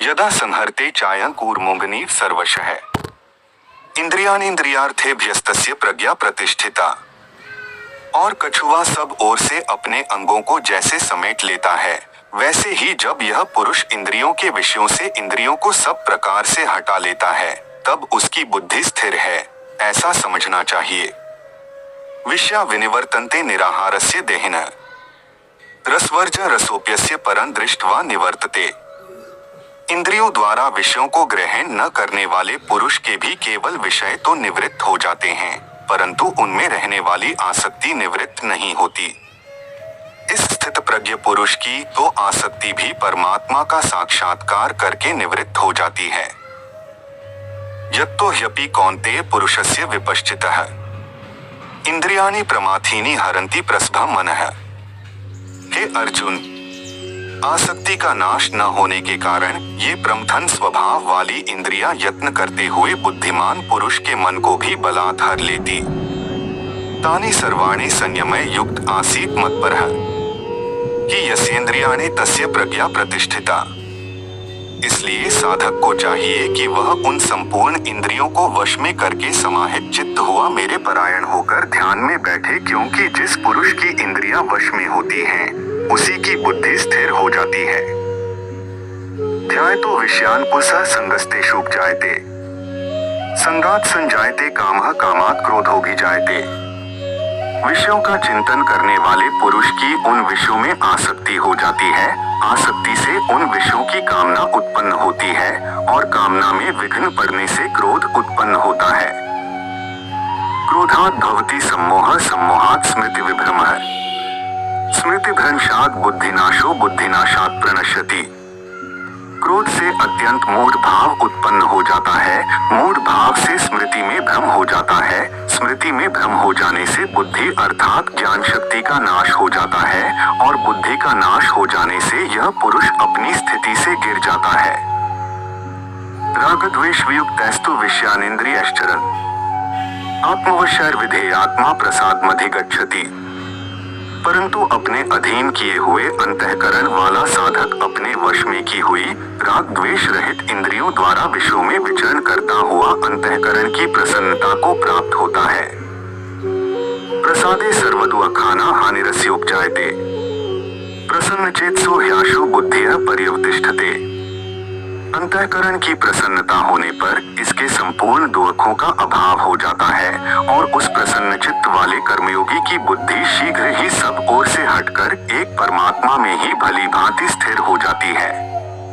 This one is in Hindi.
यदा संहरते चायं कूर्मोऽग्निः सर्वशः इंद्रियाणीन्द्रियार्थेभ्यस्तस्य प्रज्ञा प्रतिष्ठिता। और कछुआ सब ओर से अपने अंगों को जैसे समेट लेता है, वैसे ही जब यह पुरुष इंद्रियों के विषयों से इंद्रियों को सब प्रकार से हटा लेता है, तब उसकी बुद्धि स्थिर है, ऐसा समझना चाहिए। विषया विनिवर्तन्ते निराहारस्य देहिनः रसवर्ज रसोप्यस्य परं दृष्ट्वा निवर्तते। इंद्रियों द्वारा विषयों को ग्रहण न करने वाले पुरुष के भी केवल विषय तो निवृत्त हो जाते हैं, परंतु उनमें रहने वाली आसक्ति निवृत्त नहीं होती। इस स्थित प्रज्ञ पुरुष की तो आसक्ति भी परमात्मा का साक्षात्कार करके निवृत्त हो जाती है। यत्तो ह्यपि कौन्तेय पुरुषस्य विपश्चितः इंद्रियाणि प्रमाथीनि हरन्ति प्रसभं मनः। हे अर्जुन, आसक्ति का नाश न होने के कारण ये प्रमथन स्वभाव वाली इंद्रियां यत्न करते हुए बुद्धिमान पुरुष के मन को भी बलात् हर लेती। तानि सर्वाणि संयमय युक्त आसीत् मत्परः कि यस्येन्द्रियाणि तस्य प्रज्ञा प्रतिष्ठिता। इसलिए साधक को चाहिए कि वह उन संपूर्ण इंद्रियों को वश में करके समाहित चित्त हुआ मेरे परायण होकर ध्यान में बैठे, क्योंकि जिस पुरुष की इंद्रियां वश में होती हैं, उसी की बुद्धि स्थिर हो जाती है। ध्यायतो विषयान् पुंसः संगस्तेषु उपजायते संगात् संजायते कामः कामात् क्रोधोऽभिजायते। विषयों का चिंतन करने वाले पुरुष की उन विषयों में आसक्ति हो जाती है, आसक्ति से उन विषयों की कामना उत्पन्न होती है और कामना में विघ्न पड़ने से क्रोध उत्पन्न होता है। क्रोधात् भवति सम्मोहः सम्मोहात् स्मृति विभ्रमः स्मृतिभ्रंशात् बुद्धिनाशो बुद्धिनाशात् प्रणश्यति। क्रोध से अत्यंत मूढ़ भाव उत्पन्न हो जाता है, मूढ़ भाव से स्मृति में भ्रम हो जाता है, स्मृति में भ्रम हो जाने से बुद्धि अर्थात ज्ञान शक्ति का नाश हो जाता है और बुद्धि का नाश हो जाने से यह पुरुष अपनी स्थिति से गिर जाता है। रागद्वेष वियुक्तस्तु विषयानिन्द्रियश्चरन् आत्मवशैर्विधेयात्मा प्रसादमधिगच्छति। परंतु अपने अधीन किए हुए अंतःकरण वाला साधक अपने वश में की हुई राग द्वेष रहित इंद्रियों द्वारा विषयों में विचरण करता हुआ अंतःकरण की प्रसन्नता को प्राप्त होता है। प्रसादे सर्वदु अखाना हानिरस्य उपजायते प्रसन्नचेतसो ह्याशु बुद्धिः पर्यवतिष्ठते। अंतःकरण की प्रसन्नता होने पर इसके संपूर्ण दुखों का अभाव हो जाता है और उस प्रसन्न चित्त वाले कर्मयोगी की बुद्धि शीघ्र ही सब ओर से हटकर एक परमात्मा में ही भली भांति स्थिर हो जाती है।